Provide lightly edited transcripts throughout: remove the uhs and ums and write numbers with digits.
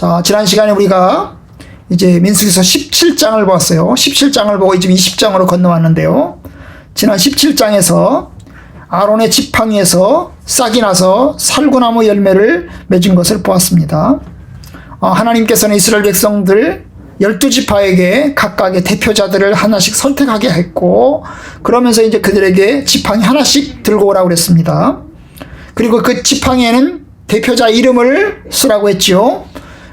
자, 지난 시간에 우리가 이제 민수기서 17장을 보았어요. 17장을 보고 지금 20장으로 건너왔는데요. 지난 17장에서 아론의 지팡이에서 싹이 나서 살구나무 열매를 맺은 것을 보았습니다. 하나님께서는 이스라엘 백성들 12지파에게 각각의 대표자들을 하나씩 선택하게 했고, 그러면서 이제 그들에게 지팡이 하나씩 들고 오라고 그랬습니다. 그리고 그 지팡이에는 대표자 이름을 쓰라고 했죠.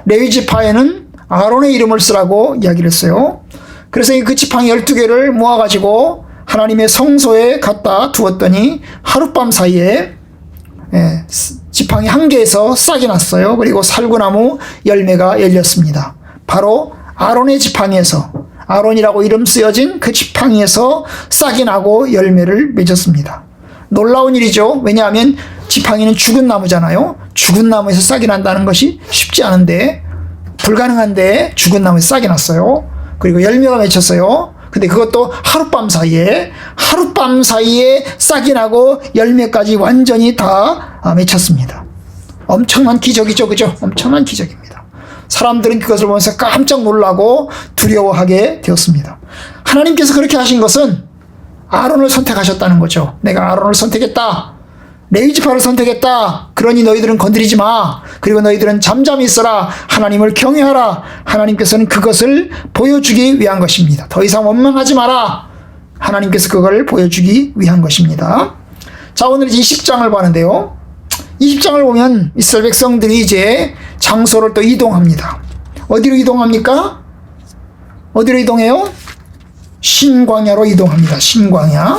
레위지파에는 아론의 이름을 쓰라고 이야기를 했어요. 그래서 그 지팡이 12개를 모아가지고 하나님의 성소에 갖다 두었더니 하룻밤 사이에 지팡이 한 개에서 싹이 났어요. 그리고 살구나무 열매가 열렸습니다. 바로 아론의 지팡이에서, 아론이라고 이름 쓰여진 그 지팡이에서 싹이 나고 열매를 맺었습니다. 놀라운 일이죠. 왜냐하면 지팡이는 죽은 나무잖아요. 죽은 나무에서 싹이 난다는 것이 쉽지 않은데, 불가능한데 죽은 나무에서 싹이 났어요. 그리고 열매가 맺혔어요. 근데 그것도 하룻밤 사이에 싹이 나고 열매까지 완전히 다 맺혔습니다. 엄청난 기적이죠. 그죠? 엄청난 기적입니다. 사람들은 그것을 보면서 깜짝 놀라고 두려워하게 되었습니다. 하나님께서 그렇게 하신 것은 아론을 선택하셨다는 거죠. 내가 아론을 선택했다. 레위지파를 선택했다. 그러니 너희들은 건드리지 마. 그리고 너희들은 잠잠히 있어라. 하나님을 경외하라. 하나님께서는 그것을 보여주기 위한 것입니다. 더 이상 원망하지 마라. 하나님께서 그걸 보여주기 위한 것입니다. 자, 오늘 20장을 보는데요. 20장을 보면 이스라엘 백성들이 이제 장소를 또 이동합니다. 어디로 이동합니까? 어디로 이동해요? 신광야로 이동합니다. 신광야.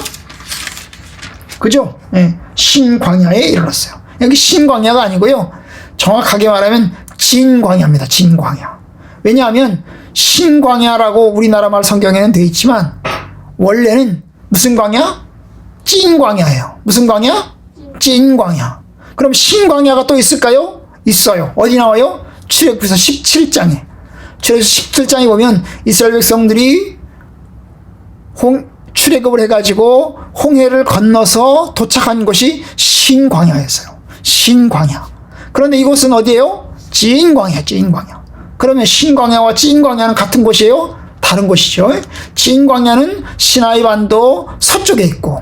그죠? 네. 신광야에 이르렀어요. 여기 신광야가 아니고요. 정확하게 말하면 진광야입니다. 진광야. 왜냐하면 신광야라고 우리나라 말 성경에는 되어 있지만 원래는 무슨 광야? 찐광야예요. 무슨 광야? 찐광야. 그럼 신광야가 또 있을까요? 있어요. 어디 나와요? 출애굽기서 17장에. 출애굽기 17장에 보면 이스라엘 백성들이 출애굽을 해가지고 홍해를 건너서 도착한 곳이 신광야였어요. 신광야. 그런데 이곳은 어디예요? 찐광야, 찐광야. 그러면 신광야와 찐광야는 같은 곳이에요? 다른 곳이죠. 찐광야는 시나이 반도 서쪽에 있고,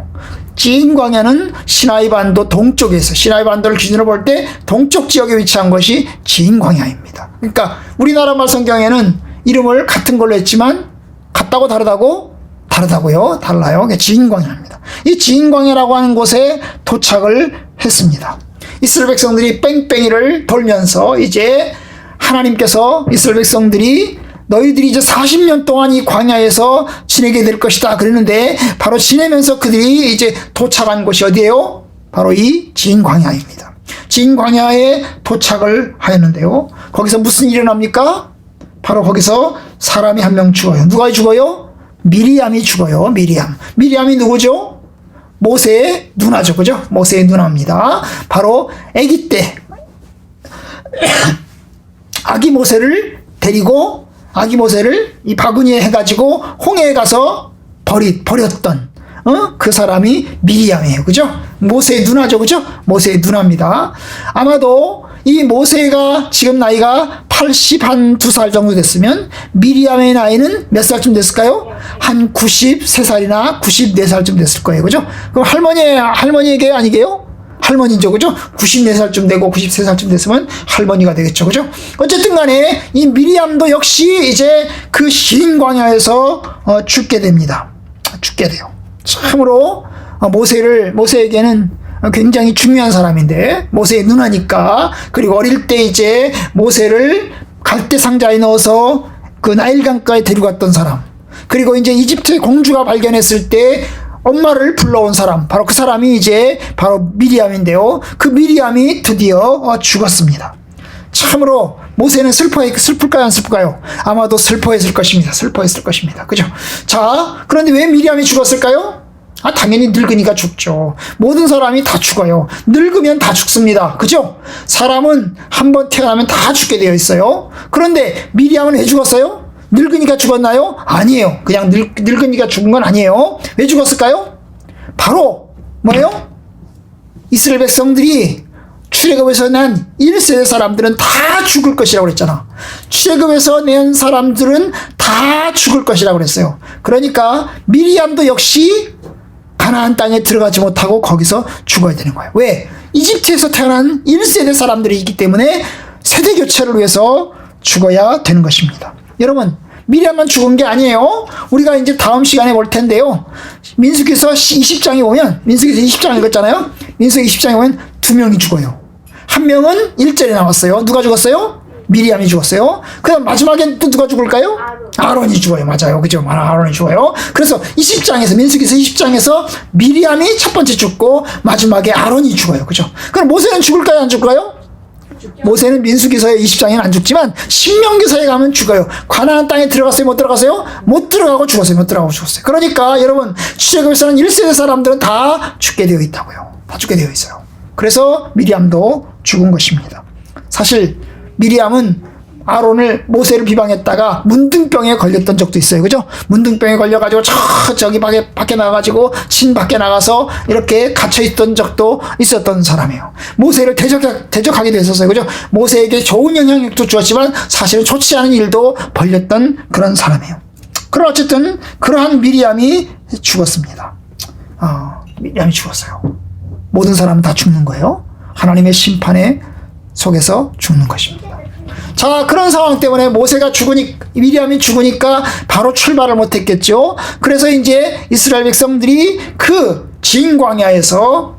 찐광야는 시나이 반도 동쪽에 있어요. 시나이 반도를 기준으로 볼 때 동쪽 지역에 위치한 것이 찐광야입니다. 그러니까 우리나라 말 성경에는 이름을 같은 걸로 했지만 같다고 다르다고? 다르다고요? 달라요. 진광야입니다. 이 진광야라고 하는 곳에 도착을 했습니다. 이스라엘 백성들이 뺑뺑이를 돌면서 이제 하나님께서 이스라엘 백성들이 너희들이 이제 40년 동안 이 광야에서 지내게 될 것이다 그랬는데, 바로 지내면서 그들이 이제 도착한 곳이 어디예요? 바로 이 진광야입니다. 진광야에 도착을 하였는데요. 거기서 무슨 일이 일어납니까? 바로 거기서 사람이 한 명 죽어요. 누가 죽어요? 미리암이 죽어요. 미리암이 누구죠? 모세의 누나죠. 그죠? 모세의 누나입니다. 바로 아기 때 아기 모세를 데리고 아기 모세를 이 바구니에 해가지고 홍해에 가서 버렸던 그 사람이 미리암이에요. 그죠? 모세의 누나죠. 그죠? 모세의 누나입니다. 아마도 이 모세가 지금 나이가 82살 정도 됐으면 미리암의 나이는 몇 살쯤 됐을까요? 한 93살이나 94살쯤 됐을 거예요. 그죠? 그럼 할머니에게 아니게요? 할머니죠. 그죠? 94살쯤 되고 93살쯤 됐으면 할머니가 되겠죠. 그죠? 어쨌든 간에 이 미리암도 역시 이제 그 신광야에서 죽게 됩니다. 죽게 돼요. 참으로 모세에게는 굉장히 중요한 사람인데, 모세의 누나니까. 그리고 어릴 때 이제 모세를 갈대 상자에 넣어서 그 나일강가에 데려갔던 사람, 그리고 이제 이집트의 공주가 발견했을 때 엄마를 불러온 사람, 바로 그 사람이 이제 바로 미리암인데요. 그 미리암이 드디어 죽었습니다. 참으로 모세는 슬플까요? 안 슬플까요? 아마도 슬퍼했을 것입니다. 그죠? 자, 그런데 왜 미리암이 죽었을까요? 당연히 늙으니까 죽죠. 모든 사람이 다 죽어요. 늙으면 다 죽습니다. 그죠? 사람은 한번 태어나면 다 죽게 되어 있어요. 그런데 미리암은 왜 죽었어요? 늙으니까 죽었나요? 아니에요. 그냥 늙으니까 죽은 건 아니에요. 왜 죽었을까요? 바로 뭐예요? 이스라엘 백성들이 출애굽에서 난 1세대 사람들은 다 죽을 것이라고 그랬잖아. 출애굽에서 낸 사람들은 다 죽을 것이라고 그랬어요. 그러니까 미리암도 역시 가나안 땅에 들어가지 못하고 거기서 죽어야 되는 거예요. 왜? 이집트에서 태어난 1세대 사람들이 있기 때문에 세대 교체를 위해서 죽어야 되는 것입니다. 여러분, 미리암만 죽은 게 아니에요. 우리가 이제 다음 시간에 볼 텐데요. 민수기서 20장에 보면, 민수기서 20장 읽었잖아요. 민수기 20장에 보면 2명이 죽어요. 한 명은 1절에 나왔어요. 누가 죽었어요? 미리암이 죽었어요. 그 다음 마지막엔 또 누가 죽을까요? 아론이 죽어요. 맞아요. 그죠? 아론이 죽어요. 그래서 20장에서, 민수기서 20장에서 미리암이 첫 번째 죽고 마지막에 아론이 죽어요. 그죠? 그럼 모세는 죽을까요? 안 죽을까요? 모세는 민수기서의 20장에는 안 죽지만 신명기서에 가면 죽어요. 가나안 땅에 들어갔어요? 못 들어갔어요? 못 들어가고 죽었어요. 못 들어가고 죽었어요. 그러니까 여러분, 출애굽에서는 1세대 사람들은 다 죽게 되어 있다고요. 다 죽게 되어 있어요. 그래서 미리암도 죽은 것입니다. 사실 미리암은 아론을, 모세를 비방했다가 문둥병에 걸렸던 적도 있어요. 그죠? 문둥병에 걸려가지고 저기 밖에 나가가지고 진 밖에 나가서 이렇게 갇혀있던 적도 있었던 사람이에요. 모세를 대적하게 됐었어요. 그죠? 모세에게 좋은 영향력도 주었지만 사실은 좋지 않은 일도 벌렸던 그런 사람이에요. 그러나 어쨌든 그러한 미리암이 죽었습니다. 미리암이 죽었어요. 모든 사람은 다 죽는 거예요. 하나님의 심판에 속에서 죽는 것입니다. 자, 그런 상황 때문에 미리암이 죽으니까 바로 출발을 못했겠죠. 그래서 이제 이스라엘 백성들이 그 진 광야에서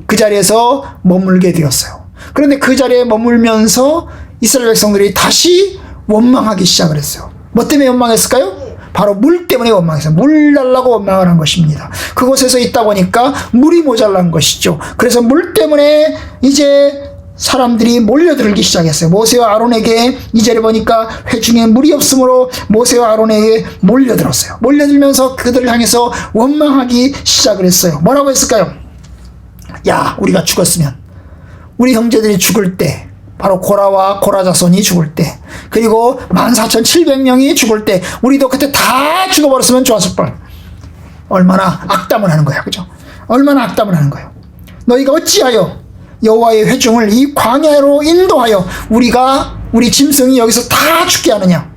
그 자리에서 머물게 되었어요. 그런데 그 자리에 머물면서 이스라엘 백성들이 다시 원망하기 시작을 했어요. 뭐 때문에 원망했을까요? 바로 물 때문에 원망했어요. 물 달라고 원망을 한 것입니다. 그곳에서 있다 보니까 물이 모자란 것이죠. 그래서 물 때문에 이제 사람들이 몰려들기 시작했어요. 모세와 아론에게, 이 자리에 보니까 회중에 물이 없으므로 모세와 아론에게 몰려들었어요. 몰려들면서 그들을 향해서 원망하기 시작을 했어요. 뭐라고 했을까요? 야, 우리가 죽었으면, 우리 형제들이 죽을 때, 바로 고라와 고라 자손이 죽을 때, 그리고 14,700명이 죽을 때 우리도 그때 다 죽어버렸으면 좋았을 뻔. 얼마나 악담을 하는 거야. 그죠? 얼마나 악담을 하는 거예요. 너희가 어찌하여 여호와의 회중을 이 광야로 인도하여 우리 짐승이 여기서 다 죽게 하느냐?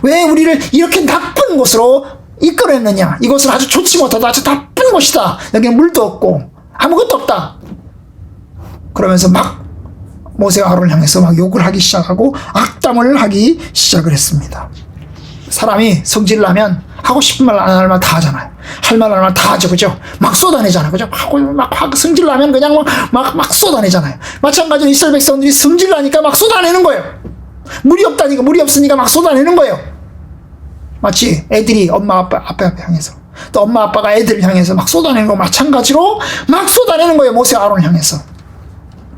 왜 우리를 이렇게 나쁜 곳으로 이끌어냈느냐? 이곳은 아주 좋지 못하다, 아주 나쁜 곳이다. 여기는 물도 없고 아무것도 없다. 그러면서 막 모세와 아론을 향해서 막 욕을 하기 시작하고 악담을 하기 시작을 했습니다. 사람이 성질을 하면 하고 싶은 말 안 할 말 다 하잖아요. 할 말 안 할 말 다 하죠. 그죠? 막 쏟아내잖아요. 그죠? 막 성질 나면 그냥 막 쏟아내잖아요. 마찬가지로 이스라엘 백성들이 성질 나니까 막 쏟아내는 거예요. 물이 없다니까, 물이 없으니까 막 쏟아내는 거예요. 마치 애들이 엄마 아빠 향해서, 또 엄마 아빠가 애들을 향해서 막 쏟아내는 거 마찬가지로 막 쏟아내는 거예요. 모세 아론을 향해서.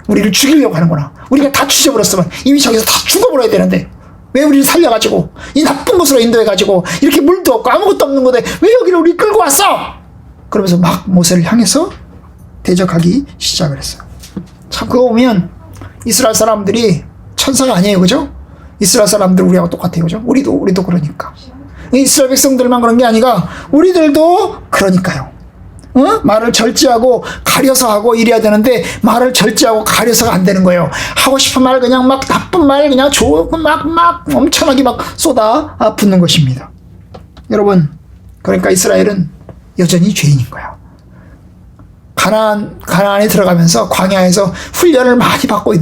우리를 죽이려고 하는구나. 우리가 다 죽여버렸으면 이미 저기서 다 죽어버려야 되는데 왜 우리를 살려가지고 이 나쁜 곳으로 인도해가지고 이렇게 물도 없고 아무것도 없는 곳에 왜 여기를 우리 끌고 왔어? 그러면서 막 모세를 향해서 대적하기 시작을 했어요. 참 그거 보면 이스라엘 사람들이 천사가 아니에요. 그죠? 이스라엘 사람들 우리하고 똑같아요. 그죠? 우리도 그러니까. 이스라엘 백성들만 그런 게 아니라 우리들도 그러니까요. 말을 절제하고 가려서 하고 이래야 되는데 말을 절제하고 가려서가 안 되는 거예요. 하고 싶은 말 그냥 막 나쁜 말 그냥 좋은 막 엄청나게 막 쏟아 붓는 것입니다. 여러분, 그러니까 이스라엘은 여전히 죄인인 거야. 가나안에 들어가면서 광야에서 훈련을 많이 받고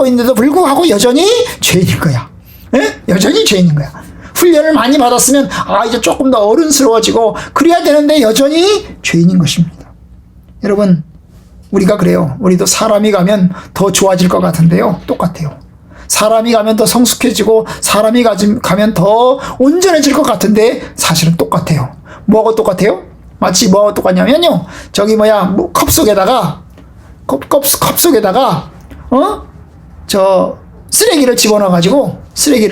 있는데도 불구하고 여전히 죄인인 거야. 예? 여전히 죄인인 거야. 훈련을 많이 받았으면 이제 조금 더 어른스러워지고 그래야 되는데 여전히 죄인인 것입니다. 여러분, 우리가 그래요. 우리도 사람이 가면 더 좋아질 것 같은데요. 똑같아요. 사람이 가면 더 성숙해지고 사람이 가면 더 온전해질 것 같은데 사실은 똑같아요. 뭐하고 똑같아요? 마치 뭐하고 똑같냐면요. 저기 컵 속에다가 쓰레기를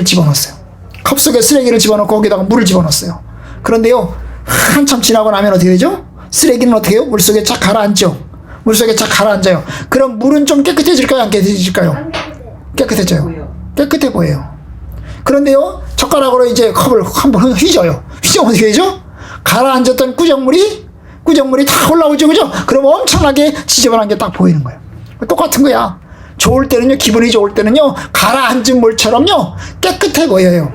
집어넣었어요. 컵 속에 쓰레기를 집어넣고 거기다가 물을 집어넣었어요. 그런데요, 한참 지나고 나면 어떻게 되죠? 쓰레기는 어떻게 해요? 물속에 착 가라앉죠. 그럼 물은 좀 깨끗해질까요? 안 깨끗해질까요? 깨끗해 보여요. 그런데요, 젓가락으로 이제 컵을 한번 휘저어요. 휘저으면 어떻게 되죠? 가라앉았던 꾸정물이 다 올라오죠. 그죠? 그럼 엄청나게 지저분한 게 딱 보이는 거예요. 똑같은 거야. 좋을 때는요, 기분이 좋을 때는요, 가라앉은 물처럼요, 깨끗해 보여요.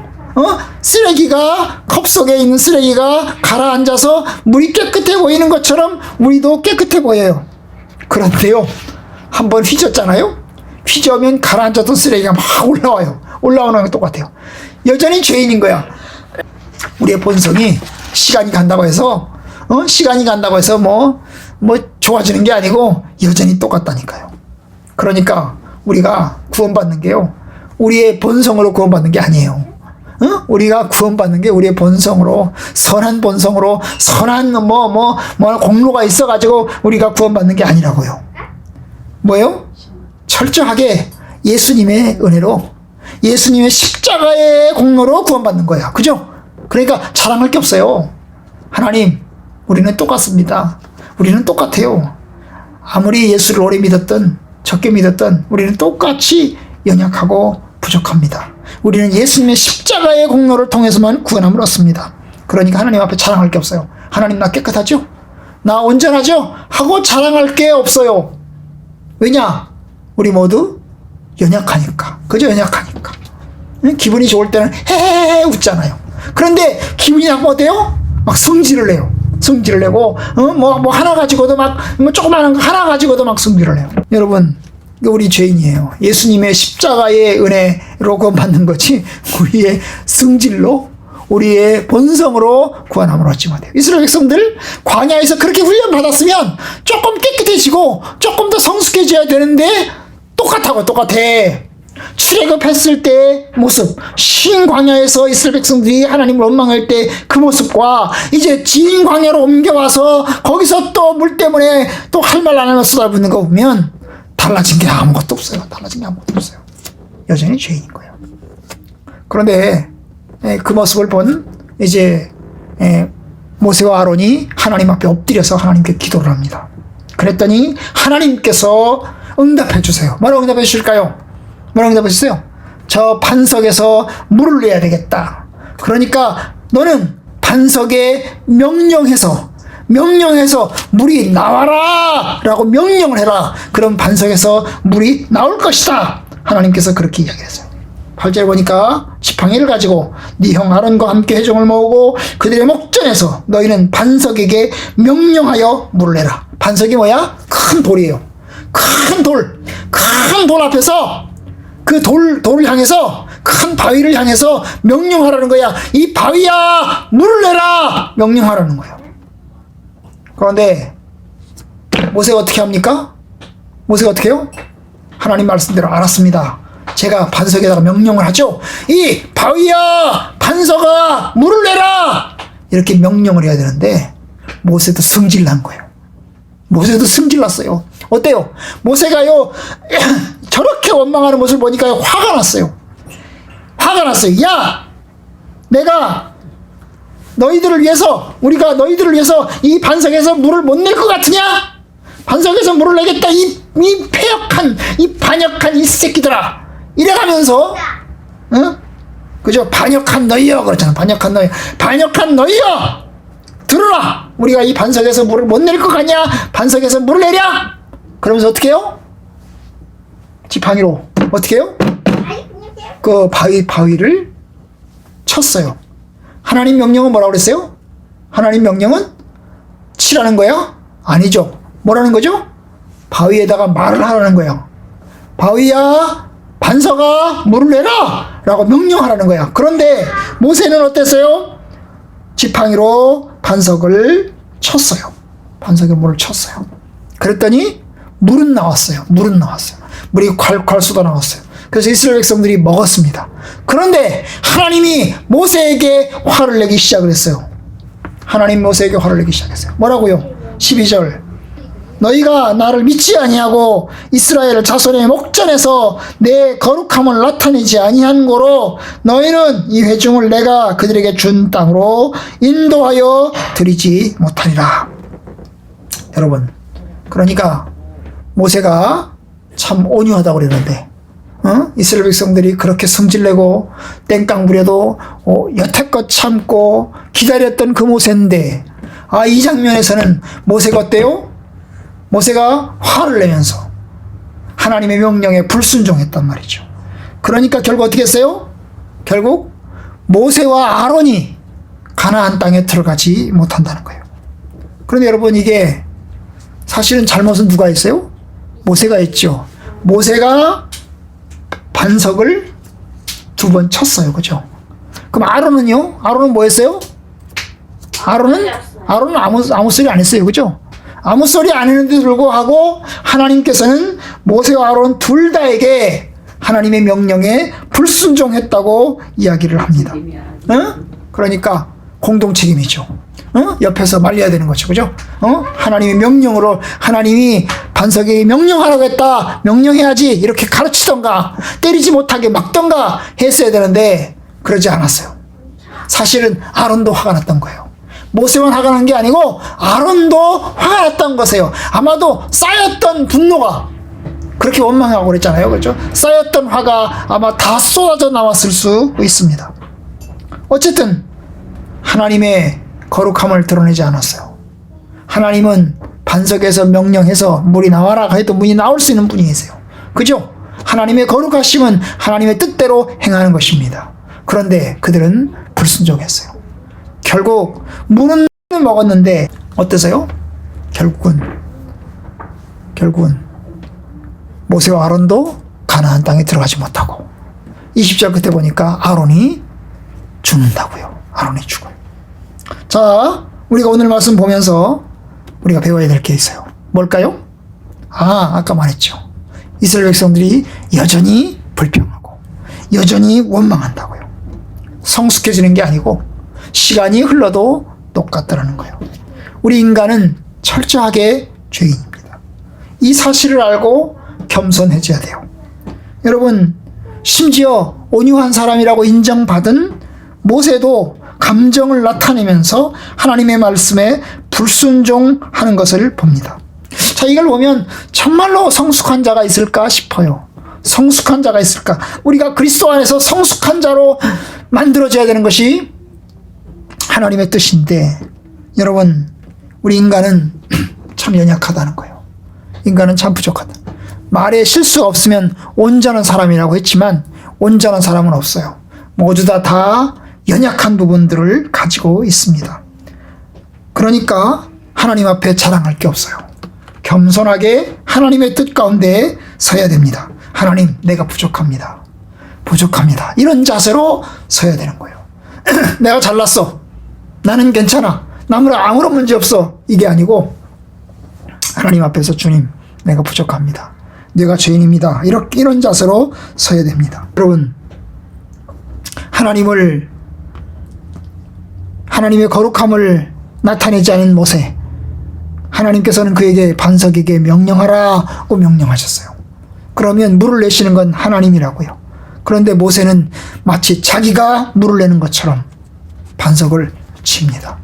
쓰레기가, 컵 속에 있는 쓰레기가 가라앉아서 물이 깨끗해 보이는 것처럼 우리도 깨끗해 보여요. 그런데요, 한번 휘졌잖아요? 휘저으면 가라앉았던 쓰레기가 막 올라와요. 올라오는 건 똑같아요. 여전히 죄인인 거야. 우리의 본성이 시간이 간다고 해서, 시간이 간다고 해서 뭐 좋아지는 게 아니고 여전히 똑같다니까요. 그러니까 우리가 구원받는 게요, 우리의 본성으로 구원받는 게 아니에요. 우리가 구원받는 게 우리의 본성으로, 선한 본성으로, 선한 공로가 있어가지고 우리가 구원받는 게 아니라고요. 뭐예요? 철저하게 예수님의 은혜로, 예수님의 십자가의 공로로 구원받는 거야. 그죠? 그러니까 자랑할 게 없어요. 하나님, 우리는 똑같습니다. 우리는 똑같아요. 아무리 예수를 오래 믿었던, 적게 믿었던 우리는 똑같이 연약하고 부족합니다. 우리는 예수님의 십자가의 공로를 통해서만 구원함을 얻습니다. 그러니까 하나님 앞에 자랑할 게 없어요. 하나님, 나 깨끗하죠? 나 온전하죠? 하고 자랑할 게 없어요. 왜냐? 우리 모두 연약하니까. 그죠? 연약하니까. 기분이 좋을 때는 헤헤헤 웃잖아요. 그런데 기분이 나쁘면 어때요? 막 성질을 내요. 성질을 내고, 뭐 하나 가지고도 막, 조그마한 거 하나 가지고도 막 성질을 내요. 여러분, 우리 죄인이에요. 예수님의 십자가의 은혜로 구원받는 거지, 우리의 성질로, 우리의 본성으로 구원함을 얻지 못해요. 이스라엘 백성들, 광야에서 그렇게 훈련 받았으면 조금 깨끗해지고, 조금 더 성숙해져야 되는데, 똑같아. 출애굽했을 때 모습, 신 광야에서 이스라엘 백성들이 하나님을 원망할 때 그 모습과 이제 진 광야로 옮겨와서 거기서 또 물 때문에 또 할 말 안 하면 쏟아붓는 거 보면 달라진 게 아무것도 없어요. 여전히 죄인인 거예요. 그런데 그 모습을 본 이제 모세와 아론이 하나님 앞에 엎드려서 하나님께 기도를 합니다. 그랬더니 하나님께서 응답해 주세요. 뭐라고 응답해 주실까요? 뭐라고 응답해 주세요? 저 반석에서 물을 내야 되겠다. 그러니까 너는 반석에 명령해서 물이 나와라 라고 명령을 해라. 그럼 반석에서 물이 나올 것이다. 하나님께서 그렇게 이야기했어요. 8절 보니까 지팡이를 가지고 네 형 아론과 함께 회중을 모으고 그들의 목전에서 너희는 반석에게 명령하여 물을 내라. 반석이 뭐야? 큰 돌이에요. 큰 돌 앞에서 그 돌을 향해서, 큰 바위를 향해서 명령하라는 거야. 이 바위야, 물을 내라! 명령하라는 거예요. 그런데 모세가 어떻게 합니까? 모세가 어떻게 해요? 하나님 말씀대로 알았습니다. 제가 반석에다가 명령을 하죠. 이 바위야, 반석아, 물을 내라! 이렇게 명령을 해야 되는데 모세도 승질난 거예요. 모세도 승질났어요. 어때요? 모세가요, 저렇게 원망하는 모습을 보니까 화가 났어요. 야! 내가 우리가 너희들을 위해서 이 반석에서 물을 못 낼 것 같으냐? 반석에서 물을 내겠다. 이 반역한 이 새끼들아. 이래가면서, 그죠? 반역한 너희여. 그렇잖아. 반역한 너희여! 들어라! 우리가 이 반석에서 물을 못 낼 것 같냐? 반석에서 물을 내랴! 그러면서 어떻게 해요? 지팡이로 어떻게 해요? 그 바위를 쳤어요. 하나님 명령은 뭐라고 그랬어요? 하나님 명령은 치라는 거야? 아니죠. 뭐라는 거죠? 바위에다가 말을 하라는 거예요. 바위야, 반석아, 물을 내라! 라고 명령하라는 거야. 그런데 모세는 어땠어요? 지팡이로 반석을 쳤어요. 반석에 물을 쳤어요. 그랬더니 물은 나왔어요. 물이 콸콸 쏟아나왔어요. 그래서 이스라엘 백성들이 먹었습니다. 그런데 하나님이 모세에게 화를 내기 시작을 했어요. 하나님 모세에게 화를 내기 시작했어요. 뭐라고요? 12절. 너희가 나를 믿지 아니하고 이스라엘 자손의 목전에서 내 거룩함을 나타내지 아니한 고로 너희는 이 회중을 내가 그들에게 준 땅으로 인도하여 드리지 못하리라. 여러분, 그러니까 모세가 참 온유하다고 그랬는데, 이스라엘 백성들이 그렇게 성질내고 땡깡 부려도 여태껏 참고 기다렸던 그 모세인데, 이 장면에서는 모세가 어때요? 모세가 화를 내면서 하나님의 명령에 불순종했단 말이죠. 그러니까 결국 어떻게 했어요? 결국 모세와 아론이 가나안 땅에 들어가지 못한다는 거예요. 그런데 여러분, 이게 사실은 잘못은 누가 했어요? 모세가 했죠. 모세가 반석을 2번 쳤어요. 그죠? 그럼 아론은요? 아론은 뭐 했어요? 아론은 아무 소리 안 했어요. 그죠? 아무 소리 안 했는데도 불구하고 하나님께서는 모세와 아론 둘 다에게 하나님의 명령에 불순종했다고 이야기를 합니다. 그러니까 공동 책임이죠. 옆에서 말려야 되는 거죠. 그죠? 하나님의 명령으로, 하나님이 반석에 명령하라고 했다, 명령해야지, 이렇게 가르치던가 때리지 못하게 막던가 했어야 되는데 그러지 않았어요. 사실은 아론도 화가 났던 거예요. 모세만 화가 난 게 아니고 아론도 화가 났던 거세요. 아마도 쌓였던 분노가, 그렇게 원망하고 그랬잖아요. 그렇죠? 쌓였던 화가 아마 다 쏟아져 나왔을 수 있습니다. 어쨌든 하나님의 거룩함을 드러내지 않았어요. 하나님은 반석에서 명령해서 물이 나와라 해도 물이 나올 수 있는 분이세요. 그죠? 하나님의 거룩하심은 하나님의 뜻대로 행하는 것입니다. 그런데 그들은 불순종했어요. 결국 물은 먹었는데 어떠세요? 결국은 모세와 아론도 가나안 땅에 들어가지 못하고 20절 끝에 보니까 아론이 죽는다고요. 아론이 죽어요. 자, 우리가 오늘 말씀 보면서 우리가 배워야 될 게 있어요. 뭘까요? 아까 말했죠. 이스라엘 백성들이 여전히 불평하고 여전히 원망한다고요. 성숙해지는 게 아니고 시간이 흘러도 똑같다라는 거예요. 우리 인간은 철저하게 죄인입니다. 이 사실을 알고 겸손해져야 돼요. 여러분, 심지어 온유한 사람이라고 인정받은 모세도 감정을 나타내면서 하나님의 말씀에 불순종하는 것을 봅니다. 자, 이걸 보면 정말로 성숙한 자가 있을까 싶어요. 성숙한 자가 있을까? 우리가 그리스도 안에서 성숙한 자로 만들어져야 되는 것이 하나님의 뜻인데, 여러분, 우리 인간은 참 연약하다는 거예요. 인간은 참 부족하다. 말에 실수가 없으면 온전한 사람이라고 했지만 온전한 사람은 없어요. 모두 다 연약한 부분들을 가지고 있습니다. 그러니까 하나님 앞에 자랑할 게 없어요. 겸손하게 하나님의 뜻 가운데 서야 됩니다. 하나님, 내가 부족합니다. 부족합니다. 이런 자세로 서야 되는 거예요. 내가 잘났어. 나는 괜찮아. 아무런 문제 없어. 이게 아니고 하나님 앞에서 주님, 내가 부족합니다. 내가 죄인입니다. 이런 자세로 서야 됩니다. 여러분, 하나님의 거룩함을 나타내지 않은 모세, 하나님께서는 그에게 반석에게 명령하라고 명령하셨어요. 그러면 물을 내시는 건 하나님이라고요. 그런데 모세는 마치 자기가 물을 내는 것처럼 반석을 칩니다.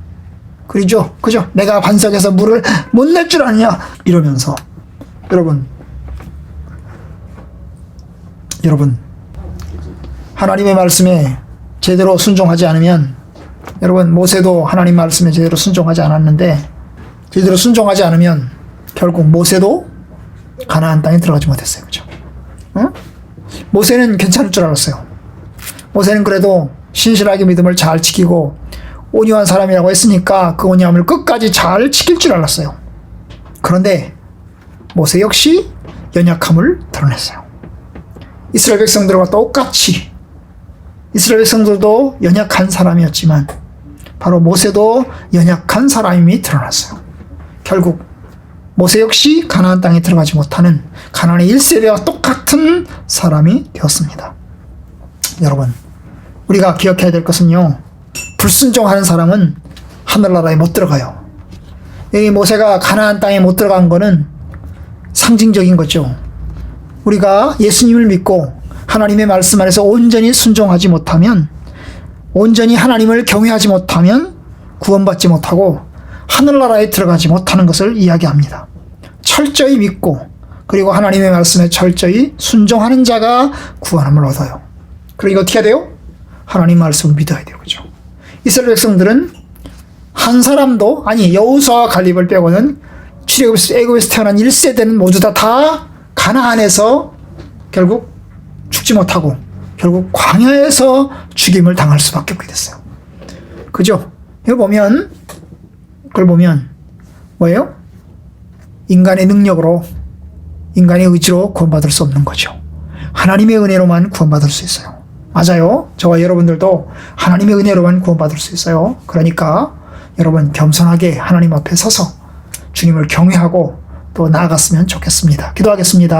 그죠? 내가 반석에서 물을 못 낼 줄 아느냐? 이러면서 여러분, 하나님의 말씀에 제대로 순종하지 않으면, 여러분, 모세도 하나님 말씀에 제대로 순종하지 않았는데, 제대로 순종하지 않으면 결국 모세도 가나안 땅에 들어가지 못했어요. 그죠? 모세는 괜찮을 줄 알았어요. 모세는 그래도 신실하게 믿음을 잘 지키고 온유한 사람이라고 했으니까 그 온유함을 끝까지 잘 지킬 줄 알았어요. 그런데 모세 역시 연약함을 드러냈어요. 이스라엘 백성들과 똑같이 이스라엘 백성들도 연약한 사람이었지만 바로 모세도 연약한 사람임이 드러났어요. 결국 모세 역시 가나안 땅에 들어가지 못하는 가나안의 1세대와 똑같은 사람이 되었습니다. 여러분, 우리가 기억해야 될 것은요, 불순종하는 사람은 하늘나라에 못 들어가요. 여기 모세가 가나안 땅에 못 들어간 거는 상징적인 거죠. 우리가 예수님을 믿고 하나님의 말씀 안에서 온전히 순종하지 못하면, 온전히 하나님을 경외하지 못하면 구원받지 못하고 하늘나라에 들어가지 못하는 것을 이야기합니다. 철저히 믿고 그리고 하나님의 말씀에 철저히 순종하는 자가 구원함을 얻어요. 그러니까 어떻게 해야 돼요? 하나님 말씀을 믿어야 돼요. 그죠? 이스라엘 백성들은 한 사람도, 아니 여호수아와 갈렙을 빼고는 출애굽에서 태어난 1세대는 모두 다 가나안에서 결국 죽지 못하고 결국 광야에서 죽임을 당할 수밖에 없게 됐어요. 그죠? 이거 보면, 그걸 보면 뭐예요? 인간의 능력으로, 인간의 의지로 구원받을 수 없는 거죠. 하나님의 은혜로만 구원받을 수 있어요. 맞아요. 저와 여러분들도 하나님의 은혜로만 구원받을 수 있어요. 그러니까 여러분 겸손하게 하나님 앞에 서서 주님을 경외하고 또 나아갔으면 좋겠습니다. 기도하겠습니다.